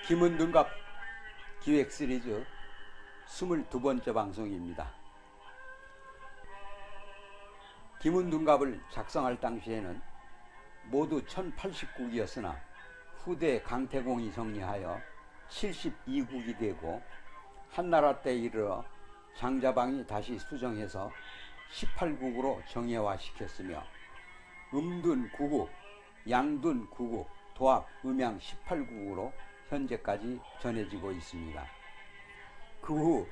김은둔갑 기획 시리즈 22번째 방송입니다. 김은둔갑을 작성할 당시에는 모두 1089기였으나 후대 강태공이 정리하여 72국이 되고 한나라 때 이르러 장자방이 다시 수정해서 18국으로 정예화시켰으며 음둔 9국, 양둔 9국, 도합, 음양 18국으로 현재까지 전해지고 있습니다. 그 후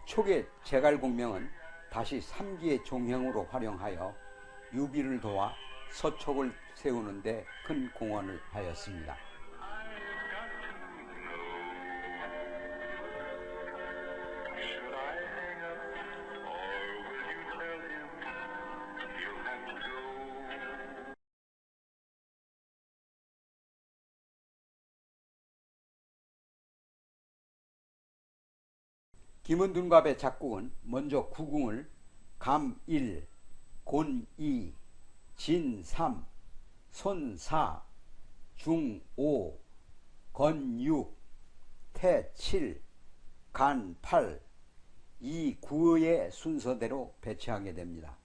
초계 제갈공명은 다시 3기의 종형으로 활용하여 유비를 도와 서촉을 세우는 데 큰 공헌을 하였습니다. 김은둔갑의 작곡은 먼저 구궁을 감 1, 곤 2, 진 3, 손 4, 중 5, 건 6, 태 7, 간 8, 이 9의 순서대로 배치하게 됩니다.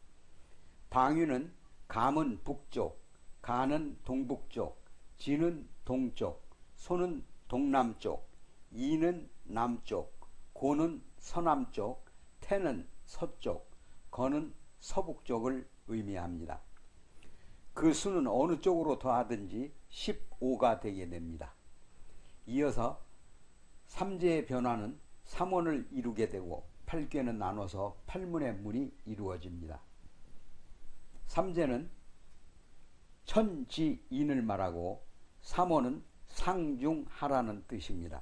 방위는 감은 북쪽, 간은 동북쪽, 진은 동쪽, 손은 동남쪽, 이는 남쪽, 고는 서남쪽, 태는 서쪽, 건은 서북쪽을 의미합니다. 그 수는 어느 쪽으로 더하든지 15가 되게 됩니다. 이어서 3제의 변화는 3원을 이루게 되고 8궤는 나눠서 8문의 문이 이루어집니다. 3제는 천지인을 말하고 3원은 상중하라는 뜻입니다.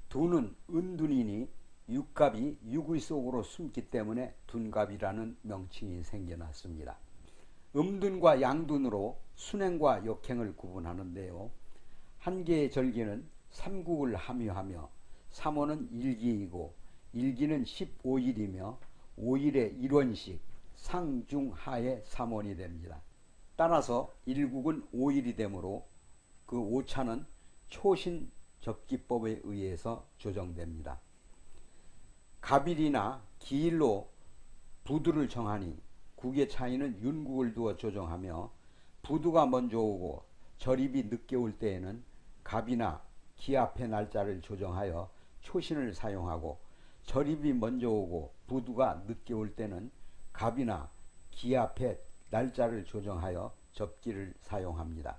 두는 은둔이니 육갑이 유구이 속으로 숨기 때문에 둔갑이라는 명칭이 생겨났습니다. 음둔과 양둔으로 순행과 역행을 구분하는데요. 한 개의 절기는 3국을 함유하며 3호는 일기이고 일기는 15일이며 5일에 1원씩 상중하의 3원이 됩니다. 따라서 1국은 5일이 되므로 그 오차는 초신 접기법에 의해서 조정됩니다. 갑일이나 기일로 부두를 정하니 국의 차이는 윤국을 두어 조정하며 부두가 먼저 오고 절입이 늦게 올 때에는 갑이나 기 앞의 날짜를 조정하여 초신을 사용하고 절입이 먼저 오고 부두가 늦게 올 때는 갑이나 기 앞의 날짜를 조정하여 접기를 사용합니다.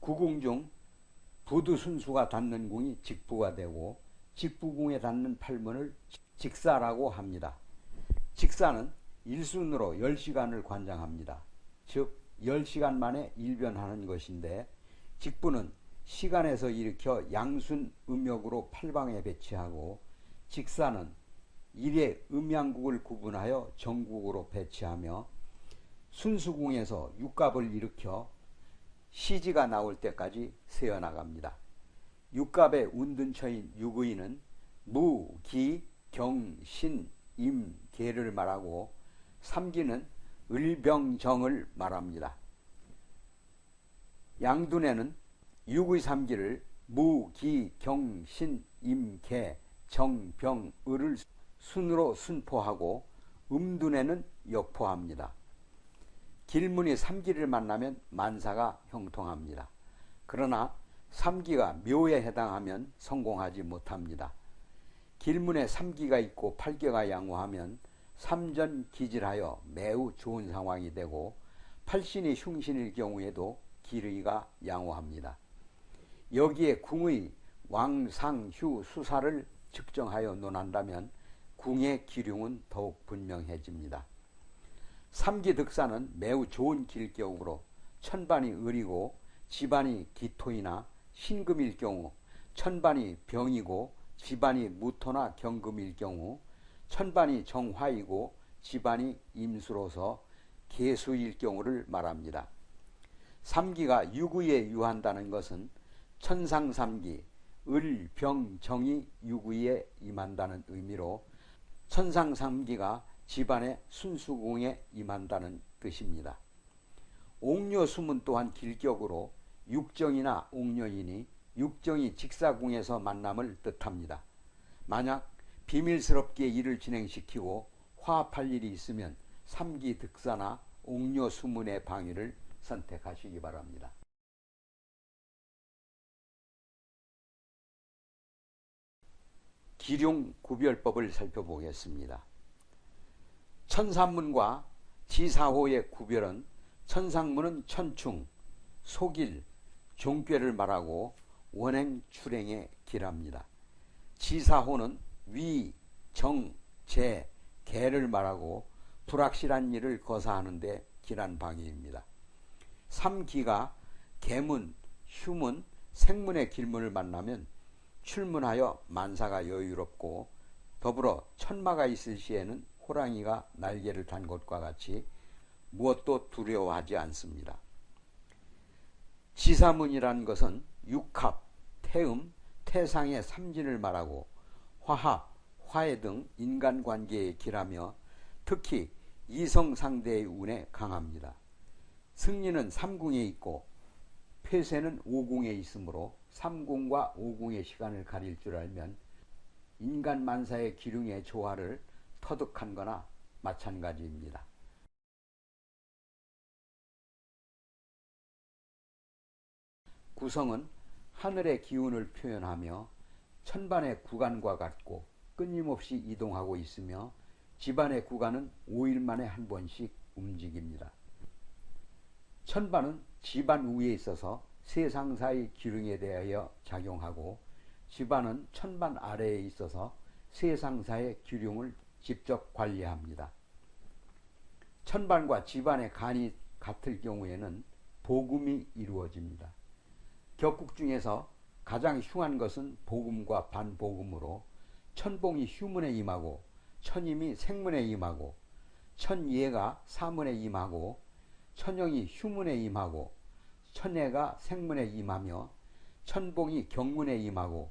구궁 중 부두 순수가 닿는 궁이 직부가 되고 직부궁에 닿는 8문을 직사라고 합니다. 직사는 일순으로 10시간을 관장합니다. 즉 10시간 만에 일변하는 것인데 직부는 시간에서 일으켜 양순 음역으로 8방에 배치하고 직사는 일의 음양국을 구분하여 정국으로 배치하며 순수궁에서 육갑을 일으켜 시지가 나올 때까지 세어나갑니다. 육갑의 운둔처인 육의는 무, 기, 경, 신, 임, 계를 말하고 삼기는 을병정을 말합니다. 양둔에는 육의 삼기를 무, 기, 경, 신, 임, 계, 정, 병, 을을 순으로 순포하고 음둔에는 역포합니다. 길문이 삼기를 만나면 만사가 형통합니다. 그러나 삼기가 묘에 해당하면 성공하지 못합니다. 길문에 삼기가 있고 팔계가 양호하면 삼전기질하여 매우 좋은 상황이 되고 팔신이 흉신일 경우에도 기의가 양호합니다. 여기에 궁의 왕상휴 수사를 측정하여 논한다면 궁의 기륭은 더욱 분명해집니다. 삼기득사는 매우 좋은 길격으로 천반이 을이고 집안이 기토이나 신금일 경우, 천반이 병이고 집안이 무토나 경금일 경우, 천반이 정화이고 집안이 임수로서 계수일 경우를 말합니다. 삼기가 유구에 유한다는 것은 천상삼기, 을, 병, 정이 유구에 임한다는 의미로 천상삼기가 집안의 순수궁에 임한다는 뜻입니다. 옥녀수문 또한 길격으로 육정이나 옥녀이니 육정이 직사궁에서 만남을 뜻합니다. 만약 비밀스럽게 일을 진행시키고 화합할 일이 있으면 삼기득사나 옥녀수문의 방위를 선택하시기 바랍니다. 기룡 구별법을 살펴보겠습니다. 천산문과 지사호의 구별은 천상문은 천충, 소길, 종꾀를 말하고 원행, 출행의 길합니다. 지사호는 위, 정, 재, 개를 말하고 불확실한 일을 거사하는 데 길한 방위입니다. 삼기가 계문, 휴문, 생문의 길문을 만나면 출문하여 만사가 여유롭고 더불어 천마가 있을 시에는 호랑이가 날개를 단 것과 같이 무엇도 두려워하지 않습니다. 지사문이라는 것은 육합, 태음, 태상의 삼진을 말하고 화합, 화해 등 인간관계에 길하며 특히 이성상대의 운에 강합니다. 승리는 삼궁에 있고 패세는 오궁에 있으므로 삼궁과 오궁의 시간을 가릴 줄 알면 인간 만사의 기륭의 조화를 터득한 거나 마찬가지입니다. 구성은 하늘의 기운을 표현하며 천반의 구간과 같고 끊임없이 이동하고 있으며 집안의 구간은 5일 만에 한 번씩 움직입니다. 천반은 집안 위에 있어서 세상사의 기륭에 대하여 작용하고 집안은 천반 아래에 있어서 세상사의 기륭을 직접 관리합니다. 천반과 집안의 간이 같을 경우에는 복음이 이루어집니다. 격국 중에서 가장 흉한 것은 복음과 반복음으로 천봉이 휴문에 임하고 천임이 생문에 임하고 천예가 사문에 임하고 천영이 휴문에 임하고 천예가 생문에 임하며 천봉이 경문에 임하고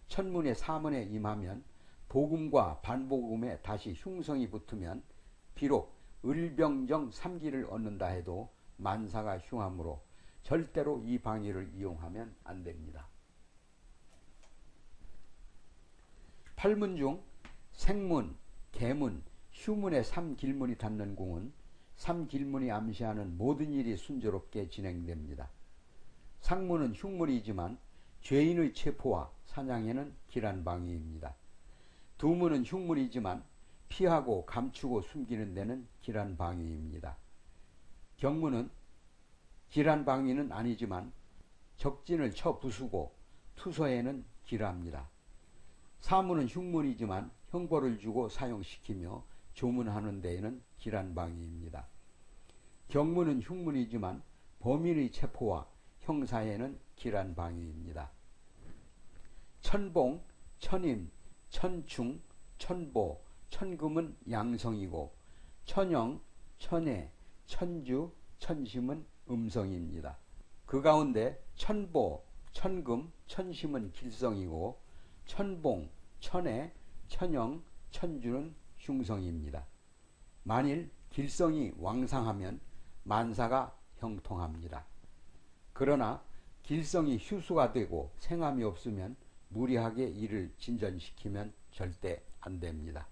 천문이 사문에 임하면 복음과 반복음에 다시 흉성이 붙으면 비록 을병정 삼기를 얻는다 해도 만사가 흉하므로 절대로 이 방위를 이용하면 안 됩니다. 팔문 중 생문, 계문, 휴문의 삼길문이 닿는 궁은 삼길문이 암시하는 모든 일이 순조롭게 진행됩니다. 상문은 흉문이지만 죄인의 체포와 사냥에는 길한 방위입니다. 두문은 흉문이지만 피하고 감추고 숨기는 데는 길한 방위입니다. 경문은 길한 방위는 아니지만 적진을 쳐 부수고 투서에는 길합니다. 사문은 흉문이지만 형벌을 주고 사용시키며 조문하는 데에는 길한 방위입니다. 경문은 흉문이지만 범인의 체포와 형사에는 길한 방위입니다. 천봉, 천임, 천충, 천보, 천금은 양성이고 천영, 천해, 천주, 천심은 음성입니다. 그 가운데 천보, 천금, 천심은 길성이고 천봉, 천해, 천영, 천주는 흉성입니다. 만일 길성이 왕상하면 만사가 형통합니다. 그러나 길성이 휴수가 되고 생함이 없으면 무리하게 일을 진전시키면 절대 안 됩니다.